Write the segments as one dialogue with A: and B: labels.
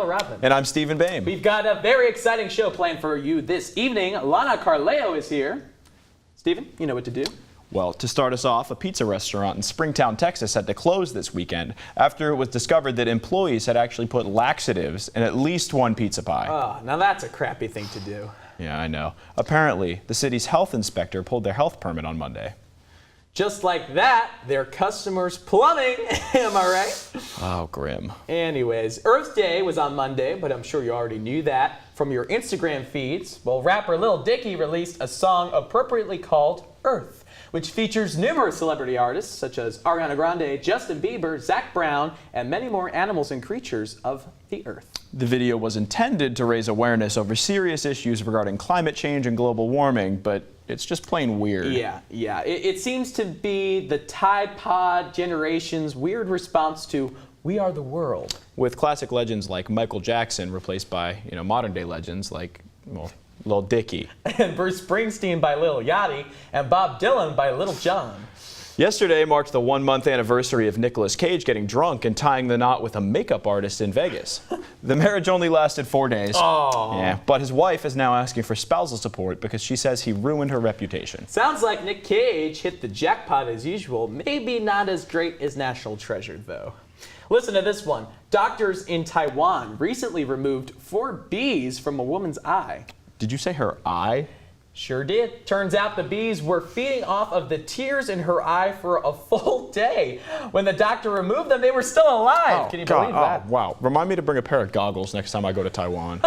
A: Rodman.
B: And I'm Stephen Bain.
A: We've got a very exciting show planned for you this evening. Lana Carleo is here. Stephen, you know what to do.
B: Well, to start us off, a pizza restaurant in Springtown, Texas had to close this weekend after it was discovered that employees had actually put laxatives in at least one pizza pie.
A: Oh, now that's a crappy thing to do.
B: Yeah, I know. Apparently, the city's health inspector pulled their health permit on Monday.
A: Just like that, their customers plumbing. Am I right?
B: Oh, grim.
A: Anyways, Earth Day was on Monday, but I'm sure you already knew that from your Instagram feeds. Well, rapper Lil Dicky released a song appropriately called Earth, which features numerous celebrity artists such as Ariana Grande, Justin Bieber, Zac Brown, and many more animals and creatures of the earth.
B: The video was intended to raise awareness over serious issues regarding climate change and global warming, but it's just plain weird.
A: Yeah. It seems to be the Tide Pod generation's weird response to We Are the World.
B: With classic legends like Michael Jackson replaced by, modern day legends like, well, Lil Dicky.
A: And Bruce Springsteen by Lil Yachty and Bob Dylan by Little John.
B: Yesterday marked the 1-month anniversary of Nicolas Cage getting drunk and tying the knot with a makeup artist in Vegas. The marriage only lasted 4 days.
A: Aww.
B: Yeah, but his wife is now asking for spousal support because she says he ruined her reputation.
A: Sounds like Nick Cage hit the jackpot as usual. Maybe not as great as National Treasure, though. Listen to this one. Doctors in Taiwan recently removed 4 bees from a woman's eye.
B: Did you say her eye?
A: Sure did. Turns out the bees were feeding off of the tears in her eye for a full day. When the doctor removed them, they were still alive. Can you believe that?
B: Oh, wow. Remind me to bring a pair of goggles next time I go to Taiwan.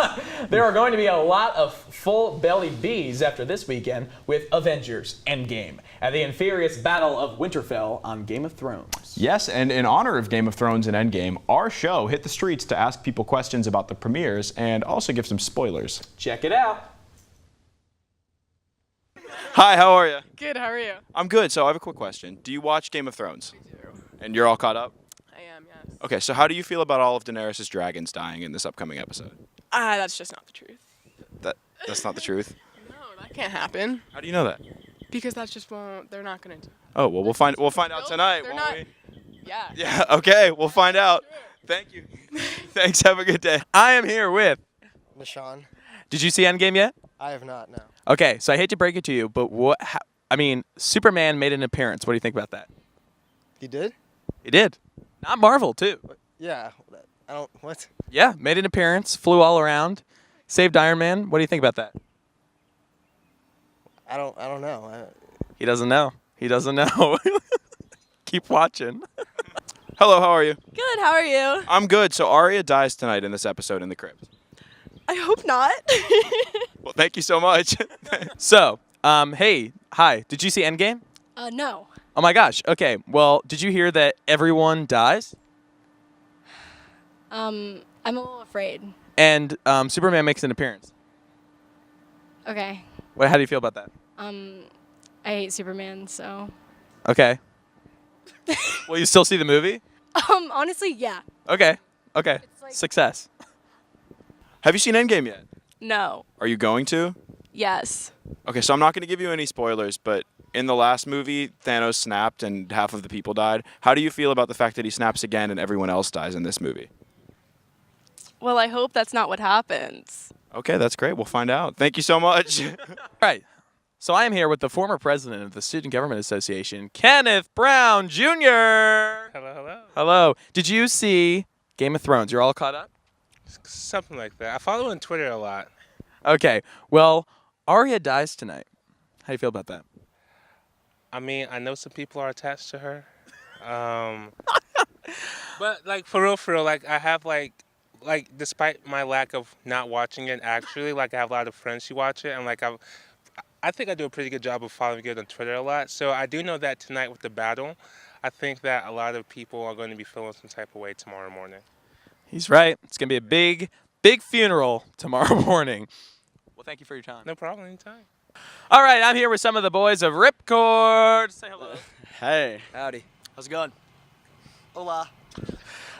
A: There are going to be a lot of full-bellied bees after this weekend with Avengers Endgame and the infurious Battle of Winterfell on Game of Thrones.
B: Yes, and in honor of Game of Thrones and Endgame, our show hit the streets to ask people questions about the premieres and also give some spoilers.
A: Check it out.
B: Hi, how are you?
C: Good, how are you?
B: I'm good. So I have a quick question. Do you watch Game of Thrones?
C: I do.
B: And you're all caught up?
C: I am, yes.
B: Okay, so how do you feel about all of Daenerys' dragons dying in this upcoming episode?
C: That's just not the truth.
B: That's not the truth?
C: No, that can't happen.
B: How do you know that?
C: Because that's just they're not gonna do.
B: Oh, well, we'll find out tonight,
C: They're
B: won't
C: not.
B: we?
C: Yeah.
B: Yeah, okay, we'll find out. Thank you. Thanks, have a good day. I am here with...
D: Michonne.
B: Did you see Endgame yet?
D: I have not, no.
B: Okay, so I hate to break it to you, but Superman made an appearance. What do you think about that?
D: He did?
B: He did. Not Marvel, too.
D: Yeah. What?
B: Yeah, made an appearance, flew all around, saved Iron Man. What do you think about that?
D: I don't know.
B: He doesn't know. He doesn't know. Keep watching. Hello, how are you?
E: Good, how are you?
B: I'm good. So Arya dies tonight in this episode in the crypt.
E: I hope not.
B: Well, thank you so much. So, hey, hi. Did you see Endgame?
E: No.
B: Oh my gosh. Okay. Well, did you hear that everyone dies?
E: I'm a little afraid.
B: And Superman makes an appearance.
E: Okay.
B: How do you feel about that?
E: I hate Superman, so.
B: Okay. Will you still see the movie?
E: Honestly, yeah.
B: Okay. Okay.
E: It's like-
B: Success. Have you seen Endgame yet?
E: No.
B: Are you going to?
E: Yes.
B: Okay, so I'm not going to give you any spoilers, but in the last movie, Thanos snapped and half of the people died. How do you feel about the fact that he snaps again and everyone else dies in this movie?
E: Well, I hope that's not what happens.
B: Okay, that's great. We'll find out. Thank you so much. All right. So I am here with the former president of the Student Government Association, Kenneth Brown Jr.
F: Hello, hello.
B: Hello. Did you see Game of Thrones? You're all caught up?
F: Something like that. I follow on Twitter a lot.
B: Okay. Well, Arya dies tonight. How do you feel about that?
F: I mean, I know some people are attached to her. But like for real, like I have like despite my lack of not watching it actually, like I have a lot of friends who watch it, and like I think I do a pretty good job of following it on Twitter a lot. So I do know that tonight with the battle, I think that a lot of people are going to be feeling some type of way tomorrow morning.
B: He's right. It's going to be a big, big funeral tomorrow morning. Well, thank you for your time.
F: No problem, anytime.
B: All right, I'm here with some of the boys of Ripcord. Say hello.
G: Hey. Howdy. How's it going? Hola.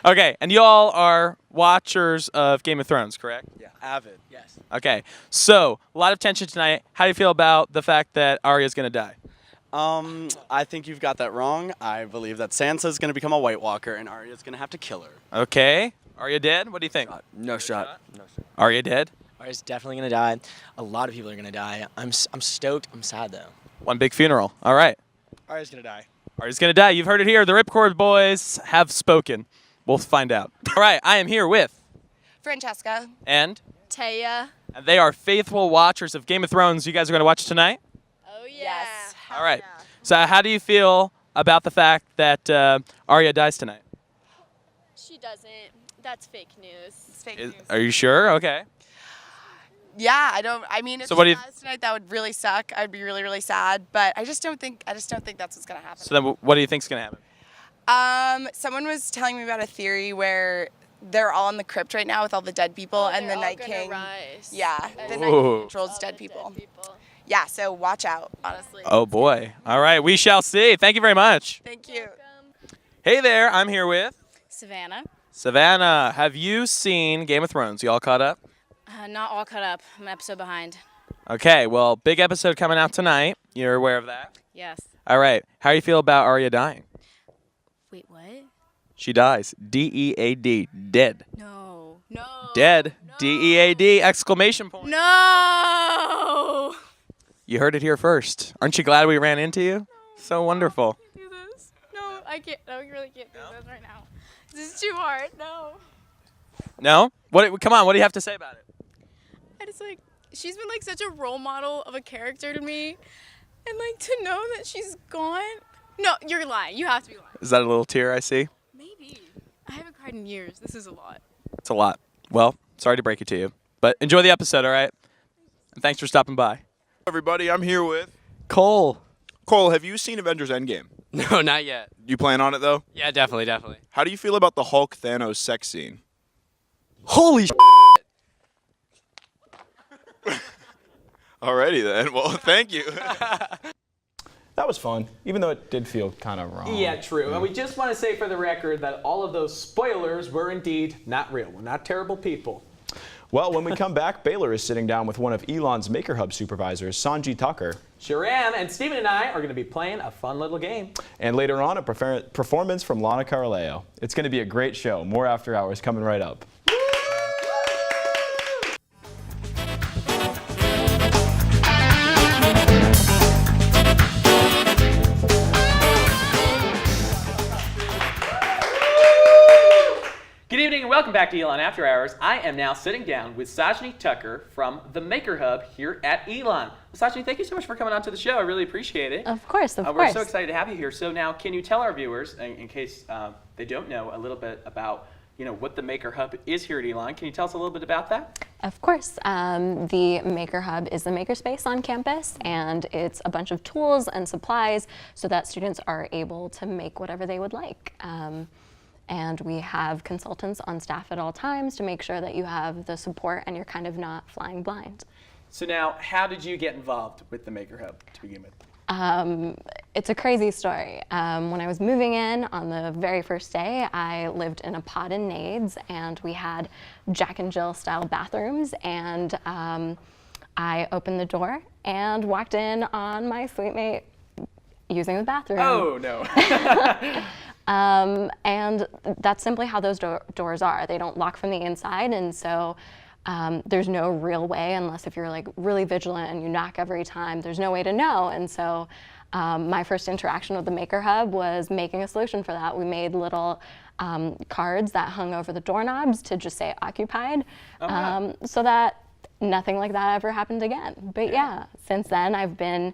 B: Okay, and you all are watchers of Game of Thrones, correct?
G: Yeah. Avid. Yes.
B: Okay, so a lot of tension tonight. How do you feel about the fact that Arya's going to die?
G: I think you've got that wrong. I believe that Sansa's going to become a White Walker and Arya's going to have to kill her.
B: Okay.
A: Arya dead? What do you think?
G: No shot.
A: Arya dead?
G: Arya's definitely gonna die. A lot of people are gonna die. I'm stoked. I'm sad though.
A: One big funeral. All right.
G: Arya's gonna die.
A: Arya's gonna die. You've heard it here. The Ripcord boys have spoken. We'll find out. All right. I am here with
H: Francesca.
A: and
E: Taya.
A: they are faithful watchers of Game of Thrones. You guys are gonna watch tonight.
E: Oh yeah.
H: Yes.
A: All right. So how do you feel about the fact that Arya dies tonight?
E: She doesn't. That's fake news.
H: It's fake news.
A: Are you sure? Okay.
H: Yeah, I mean, if
A: So what do
H: she
A: you-
H: dies tonight, that would really suck. I'd be really, really sad. But I just don't think that's what's gonna happen.
A: So then, what do you think's gonna happen?
H: Someone was telling me about a theory where they're all in the crypt right now with all the dead people, and the Night King.
E: Rise.
H: Yeah, the Night
A: Ooh.
H: King controls dead people. Yeah, so watch out, honestly.
A: Oh boy. All right. We shall see. Thank you very much.
H: Thank you.
A: Hey there. I'm here with
I: Savannah.
A: Savannah. Have you seen Game of Thrones? You all caught up?
I: Not all caught up. I'm an episode behind.
A: Okay. Well, big episode coming out tonight. You're aware of that?
I: Yes.
A: All right. How do you feel about Arya dying?
I: Wait, what?
A: She dies. D-E-A-D. Dead.
I: No. No.
A: Dead. D-E-A-D. Exclamation point.
I: No.
A: You heard it here first. Aren't you glad we ran into you? So wonderful.
E: Do this. No, I can't. I really can't do this right now. This is too hard. No.
A: No? What? Come on. What do you have to say about it?
C: I just like, she's been like such a role model of a character to me. And like to know that she's gone. No, you're lying. You have to be lying.
A: Is that a little tear I see?
C: Maybe. I haven't cried in years. This is a lot.
A: It's a lot. Well, sorry to break it to you. But enjoy the episode, all right? And thanks for stopping by.
B: Everybody, I'm here with
A: Cole.
B: Cole. Have you seen Avengers Endgame?
J: No, not yet.
B: You plan on it though?
J: Yeah, definitely.
B: How do you feel about the Hulk Thanos sex scene?
A: Holy
B: Alrighty then. Well, thank you. That was fun, even though it did feel kind of wrong.
A: Yeah, true. And we just want to say for the record that all of those spoilers were indeed not real. We're not terrible people.
B: Well, when we come back, Baylor is sitting down with one of Elon's Maker Hub supervisors, Sanji Tucker.
A: Sure am. And Stephen and I are going to be playing a fun little game.
B: And later on, a performance from Lana Caroleo. It's going to be a great show. More After Hours coming right up.
A: Good evening and welcome back to Elon After Hours. I am now sitting down with Sajni Tucker from the Maker Hub here at Elon. Sajni, thank you so much for coming on to the show. I really appreciate it.
I: Of course, of
A: We're
I: course.
A: so excited to have you here. So now, can you tell our viewers, in case they don't know, a little bit about what the Maker Hub is here at Elon? Can you tell us a little bit about that?
I: Of course. The Maker Hub is the makerspace on campus, and it's a bunch of tools and supplies so that students are able to make whatever they would like. And we have consultants on staff at all times to make sure that you have the support and you're kind of not flying blind.
A: So now, how did you get involved with the Maker Hub to begin with?
I: It's a crazy story. When I was moving in on the very first day, I lived in a pod in Nades, and we had Jack and Jill style bathrooms, and I opened the door and walked in on my suite mate using the bathroom.
A: Oh, no.
I: And that's simply how those doors are. They don't lock from the inside, and so there's no real way, unless if you're like really vigilant and you knock every time, there's no way to know. And so my first interaction with the Maker Hub was making a solution for that. We made little cards that hung over the doorknobs to just say occupied, so that nothing like that ever happened again. But yeah, since then I've been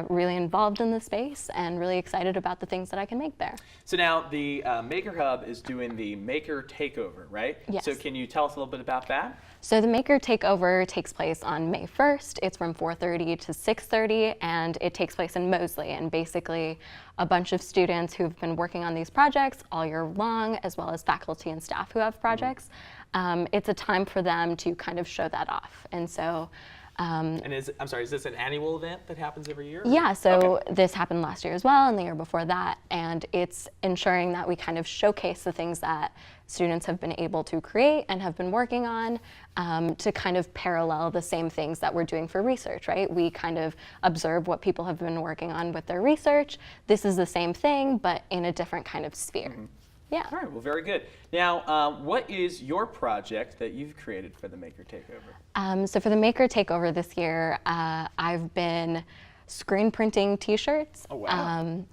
I: really involved in the space and really excited about the things that I can make there.
A: So now the Maker Hub is doing the Maker Takeover, right?
I: Yes.
A: So can you tell us a little bit about that?
I: So the Maker Takeover takes place on May 1st. It's from 4:30 to 6:30, and it takes place in Mosley. And basically a bunch of students who've been working on these projects all year long, as well as faculty and staff who have projects, it's a time for them to kind of show that off. And so
A: And is this an annual event that happens every year?
I: yeah, so
A: Okay.
I: this happened last year as well and the year before that, and it's ensuring that we kind of showcase the things that students have been able to create and have been working on to kind of parallel the same things that we're doing for research, right? We kind of observe what people have been working on with their research. This is the same thing, but in a different kind of sphere. Yeah.
A: All right, well, very good. Now, what is your project that you've created for the Maker Takeover?
I: So for the Maker Takeover this year, I've been screen printing T-shirts.
A: Oh, wow.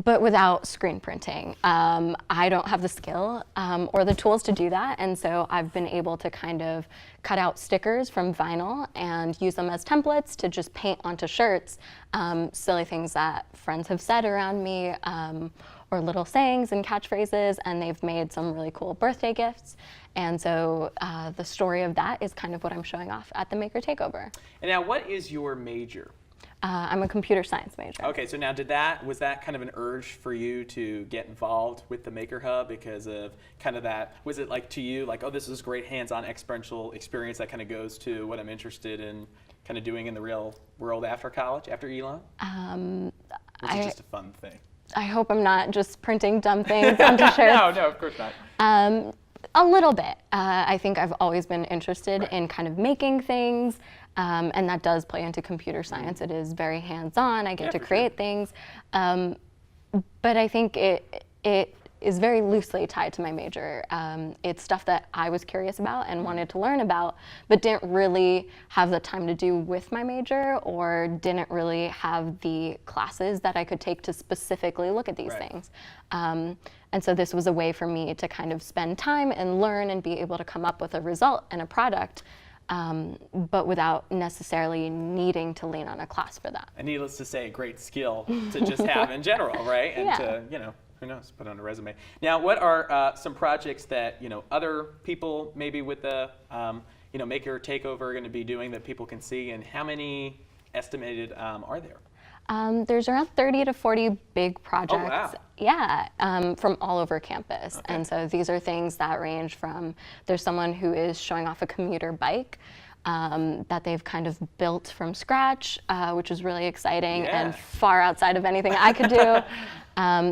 I: But without screen printing. I don't have the skill or the tools to do that, and so I've been able to kind of cut out stickers from vinyl and use them as templates to just paint onto shirts, silly things that friends have said around me, or little sayings and catchphrases, and they've made some really cool birthday gifts. And so the story of that is kind of what I'm showing off at the Maker Takeover.
A: And now, what is your major?
I: I'm a computer science major.
A: Okay, so now was that kind of an urge for you to get involved with the Maker Hub because of kind of that, was it like to you, like, oh, this is great hands-on experiential experience that kind of goes to what I'm interested in kind of doing in the real world after college, after Elon? Was it just a fun thing?
I: I hope I'm not just printing dumb things onto shirts.
A: No, of course not.
I: A little bit. I think I've always been interested in kind of making things, and that does play into computer science. It is very hands-on. I get to create things, but I think it is very loosely tied to my major. It's stuff that I was curious about and wanted to learn about, but didn't really have the time to do with my major, or didn't really have the classes that I could take to specifically look at these things. And so this was a way for me to kind of spend time and learn and be able to come up with a result and a product, but without necessarily needing to lean on a class for that.
A: And needless to say, a great skill to just have in general, right? And to, you know, who knows, put on a resume. Now, what are some projects that, you know, other people maybe with the, you know, Maker Takeover are going to be doing that people can see, and how many estimated are there?
I: There's around 30 to 40 big projects.
A: Oh, wow.
I: Yeah, from all over campus. Okay. And so these are things that range from, there's someone who is showing off a commuter bike that they've kind of built from scratch, which is really exciting and far outside of anything I could do.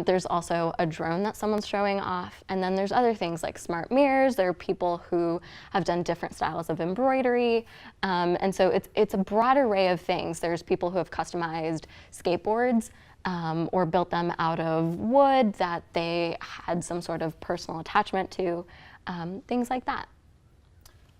I: There's also a drone that someone's showing off, and then there's other things like smart mirrors. There are people who have done different styles of embroidery, and so it's a broad array of things. There's people who have customized skateboards or built them out of wood that they had some sort of personal attachment to, things like that.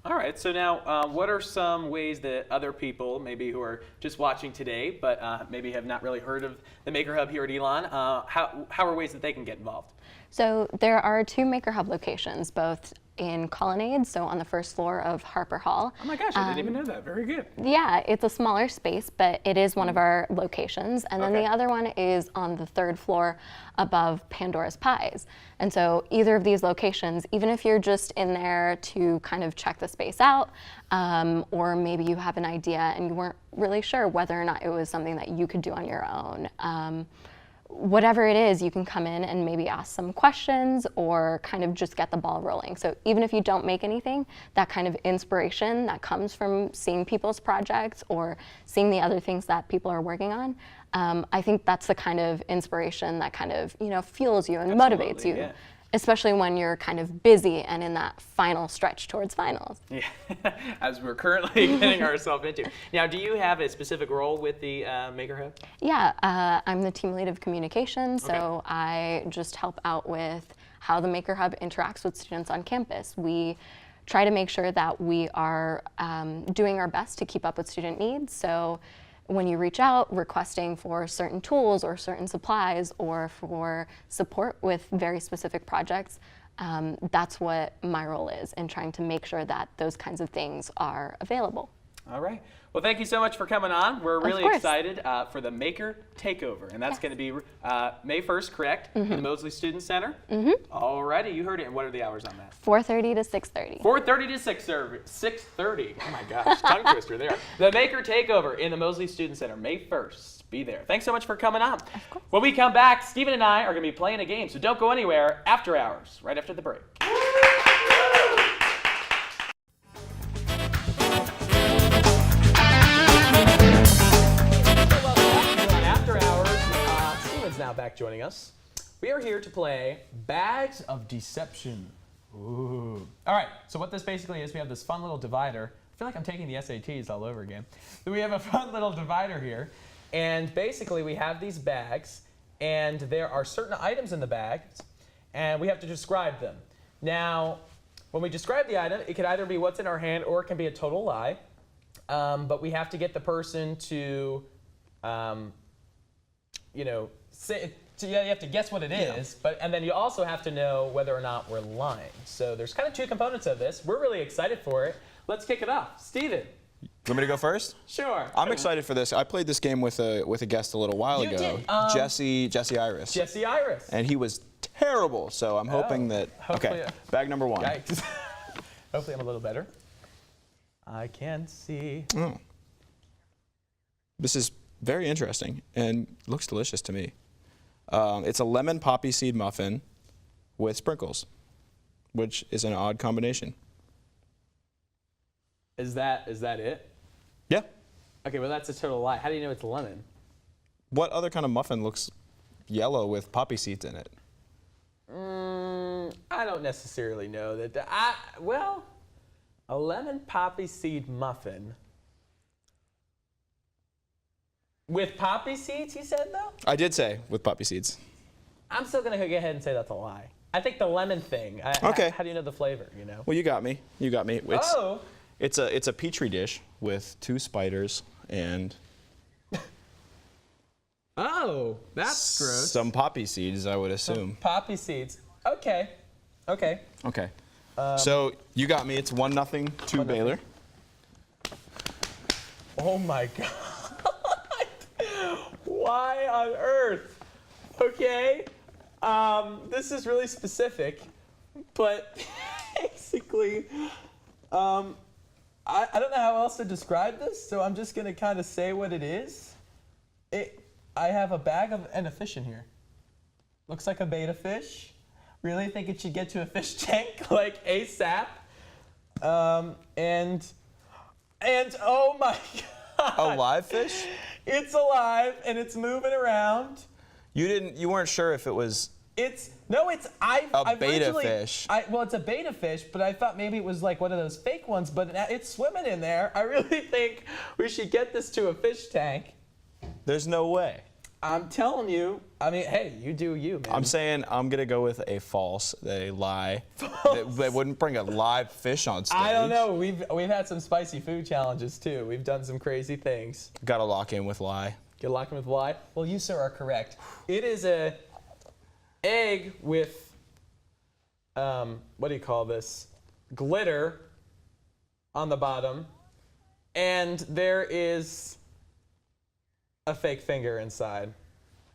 A: All right, so now what are some ways that other people, maybe who are just watching today, but maybe have not really heard of the Maker Hub here at Elon, how are ways that they can get involved?
I: So there are 2 Maker Hub locations, both in Colonnade, so on the first floor of Harper Hall.
A: Oh my gosh, I didn't even know that. Very good.
I: Yeah, it's a smaller space, but it is one of our locations. And then the other one is on the 3rd floor above Pandora's Pies. And so either of these locations, even if you're just in there to kind of check the space out, or maybe you have an idea and you weren't really sure whether or not it was something that you could do on your own, whatever it is, you can come in and maybe ask some questions or kind of just get the ball rolling. So even if you don't make anything, that kind of inspiration that comes from seeing people's projects or seeing the other things that people are working on, I think that's the kind of inspiration that kind of, you know, fuels you and motivates you. Especially when you're kind of busy and in that final stretch towards finals.
A: Yeah, as we're currently getting ourselves into. Now, do you have a specific role with the Maker Hub?
I: Yeah, I'm the team lead of communications, so I just help out with how the Maker Hub interacts with students on campus. We try to make sure that we are doing our best to keep up with student needs. So when you reach out requesting for certain tools or certain supplies or for support with very specific projects, that's what my role is in trying to make sure that those kinds of things are available.
A: All right. Well, thank you so much for coming on. We're really excited for the Maker Takeover, and that's going to be May 1st, correct? In the Mosley Student Center? All righty, you heard it. And what are the hours on that?
I: 4:30 to 6:30.
A: 4:30 to 6:30. Oh my gosh, tongue twister there. The Maker Takeover in the Mosley Student Center, May 1st. Be there. Thanks so much for coming on.
I: Of course.
A: When we come back, Stephen and I are going to be playing a game, so don't go anywhere. After hours, right after the break. Now back joining us. We are here to play Bags of Deception. Ooh. All right, so what this basically is, we have this fun little divider. I feel like I'm taking the SATs all over again. So we have a fun little divider here, and basically we have these bags, and there are certain items in the bags, and we have to describe them. Now, when we describe the item, it could either be what's in our hand or it can be a total lie. But we have to get the person to, you know, say. So you have to guess what it is, and then you also have to know whether or not we're lying. So there's kind of two components of this. We're really excited for it. Let's kick it off. Steven.
B: You want me to go first?
A: Sure.
B: I'm excited for this. I played this game with a guest a little while
A: You
B: ago.
A: did,
B: Jesse Iris.
A: Jesse Iris.
B: And he was terrible, so I'm hoping that.
A: hopefully-
B: Okay, bag number 1.
A: Yikes. Hopefully I'm a little better. I can see.
B: Oh. This is very interesting and looks delicious to me. It's a lemon poppy seed muffin with sprinkles, which is an odd combination.
A: Is that it?
B: Yeah.
A: Okay, well that's a total lie. How do you know it's lemon?
B: What other kind of muffin looks yellow with poppy seeds in it?
A: I don't necessarily know that. Well, a lemon poppy seed muffin. With poppy seeds, you said, though?
B: I did say with poppy seeds.
A: I'm still going to go ahead and say that's a lie. I think the lemon thing.
B: Okay.
A: How do you know the flavor, you know?
B: Well, you got me. You got me.
A: Oh!
B: It's a petri dish with 2 spiders and
A: Oh, that's gross.
B: some poppy seeds, I would assume.
A: Poppy seeds. Okay. Okay.
B: Okay. So you got me. It's 1-0 to Baylor.
A: Oh my God. Why on earth? Okay. This is really specific, but basically, I don't know how else to describe this, so I'm just gonna kind of say what it is. I have a bag and a fish in here. Looks like a betta fish. Really think it should get to a fish tank like ASAP. And oh my God.
B: A live fish?
A: It's alive and it's moving around.
B: You weren't sure if it was
A: I've
B: betta
A: originally-
B: fish.
A: Well, it's a betta fish, but I thought maybe it was like one of those fake ones, but it's swimming in there. I really think we should get this to a fish tank.
B: There's no way.
A: I'm telling you. I mean, hey, you do you, man.
B: I'm saying I'm gonna go with a false, a lie. They wouldn't bring a live fish on stage.
A: I don't know. We've had some spicy food challenges too. We've done some crazy things.
B: Gotta lock in with lie.
A: Get locked in with lie. Well, you sir are correct. It is a egg with what do you call this? Glitter on the bottom, and there is a fake finger inside,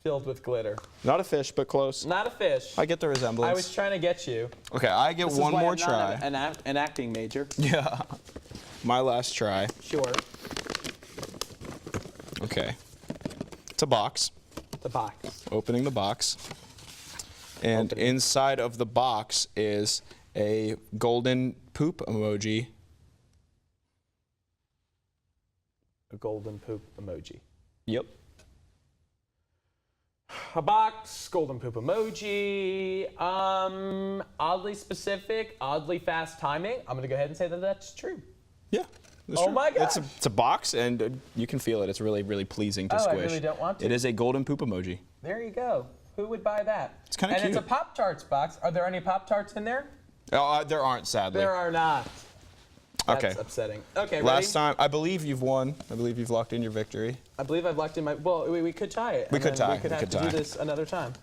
A: filled with glitter.
B: Not a fish, but close.
A: Not a fish.
B: I get the resemblance.
A: I was trying to get you.
B: Okay, I get
A: This is
B: one
A: why
B: more
A: I'm
B: try.
A: not an acting major.
B: Yeah. My last try.
A: Sure.
B: Okay. It's a box.
A: The box.
B: Opening the box. And inside of the box is a golden poop emoji.
A: A golden poop emoji.
B: Yep.
A: A box, golden poop emoji. Oddly specific, oddly fast timing. I'm gonna go ahead and say that that's true.
B: Yeah. that's
A: Oh
B: true.
A: my gosh.
B: It's a box, and you can feel it. It's really, really pleasing to
A: Oh, I
B: squish.
A: really don't want to.
B: It is a golden poop emoji.
A: There you go. Who would buy that?
B: It's kinda
A: And it's a
B: cute.
A: Pop-Tarts box. Are there any Pop-Tarts in there?
B: Oh, there aren't, sadly.
A: There are not. That's
B: Okay.
A: upsetting. Okay,
B: Last
A: ready?
B: time, I believe you've won. I believe you've locked in your victory.
A: I believe I've locked in my. Well, we could tie it.
B: We
A: and
B: could
A: then
B: tie.
A: We could
B: We
A: have
B: could
A: to
B: tie.
A: do this another time.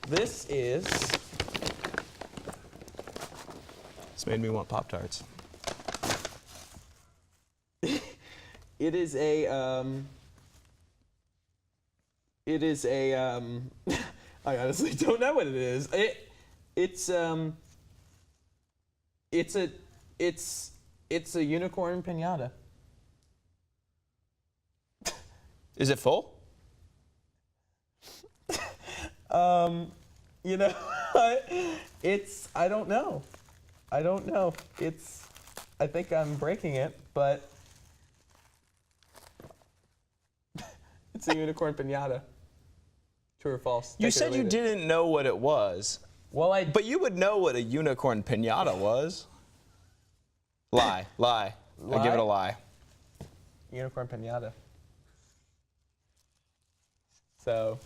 A: This is.
B: It's made me want Pop-Tarts.
A: It is a. It is a. I honestly don't know what it is. It's a unicorn piñata.
B: Is it full?
A: You know, I don't know. I don't know. I think I'm breaking it, but it's a unicorn piñata. True or false?
B: You
A: Take it or
B: said you
A: leave it.
B: didn't know what it was.
A: Well,
B: But you would know what a unicorn piñata was. Lie. I give it a lie.
A: unicorn piñata. So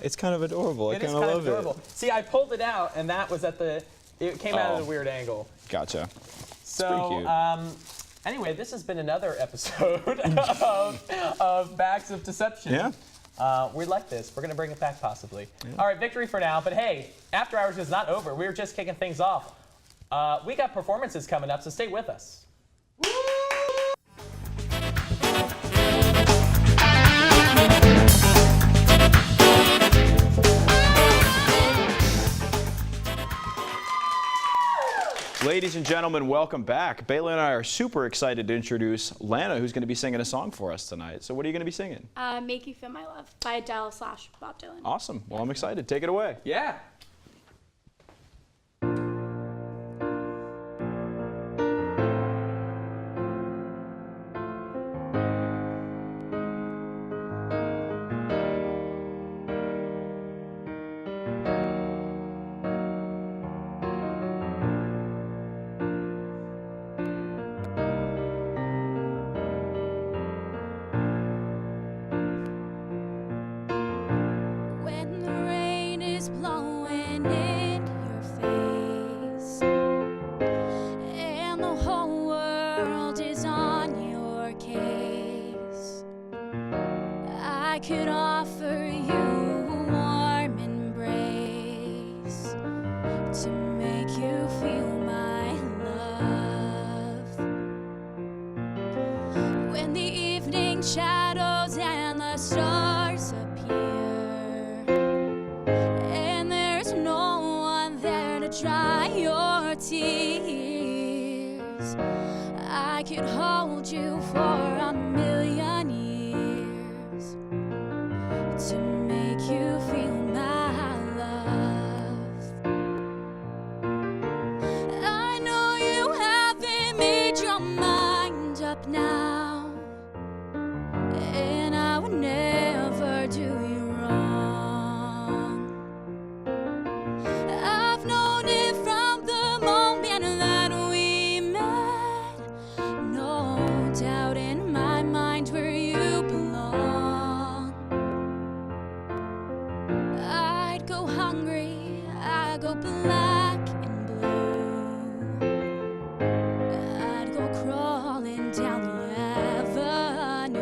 B: It's kind of adorable. I
A: it is
B: kind of
A: kind of
B: love
A: adorable.
B: it.
A: See, I pulled it out, and that was it came out at a
B: Oh.
A: weird angle.
B: Gotcha.
A: So,
B: pretty cute.
A: Anyway, this has been another episode of Bags of Deception.
B: Yeah.
A: We like this. We're going to bring it back possibly. All right, victory for now. But hey, After Hours is not over. We're just kicking things off. We got performances coming up, so stay with us.
B: Ladies and gentlemen, welcome back. Bayla and I are super excited to introduce Lana, who's going to be singing a song for us tonight. So what are you going to be singing?
E: Make You Feel My Love by Adele/Bob Dylan.
B: Awesome. Well, I'm excited. Take it away.
A: Yeah.
E: When the rain is blowing in your face and the whole world is on your case, I could offer you a warm embrace to make you feel my love. When the evening shadows and the stars appear and there's no one there to dry your tears, I could hold you for a million years to make you feel my love. I know you haven't made your mind up now, and I would never do you wrong. I've known it from the moment that we met. No doubt in my mind where you belong. I'd go hungry, I'd go black and blue. I'd go crawling down the avenue.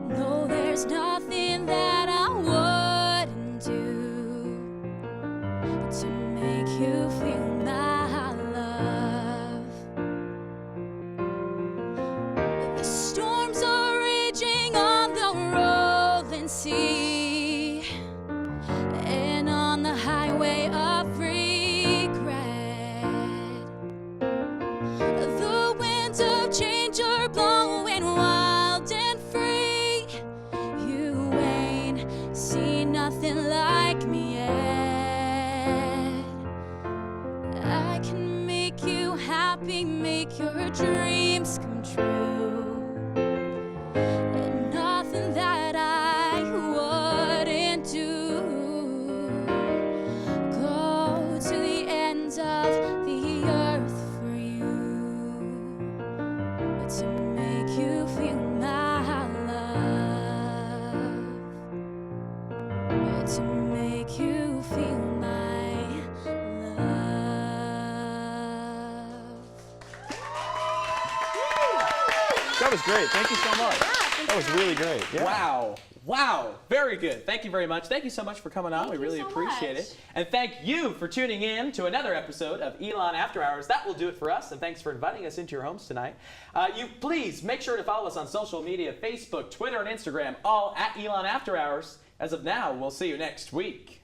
E: No, there's nothing that I wouldn't do to make you feel my love. The storms are raging on the rolling sea and on the highway of regret. The winds of change are blowing wild and free. You ain't seen nothing like me yet. I can make you happy, make your dreams come true. And nothing that I wouldn't do. Go to the ends of the earth for you to make you feel my love. To make you feel my love.
B: That was great. Thank you so much. That was really great. Yeah.
A: Wow. Wow. Very good. Thank you very much. Thank you so much for coming on. We really
E: so
A: appreciate
E: much.
A: it. And thank you for tuning in to another episode of Elon After Hours. That will do it for us. And thanks for inviting us into your homes tonight. You please make sure to follow us on social media, Facebook, Twitter, and Instagram, all at Elon After Hours. As of now, we'll see you next week.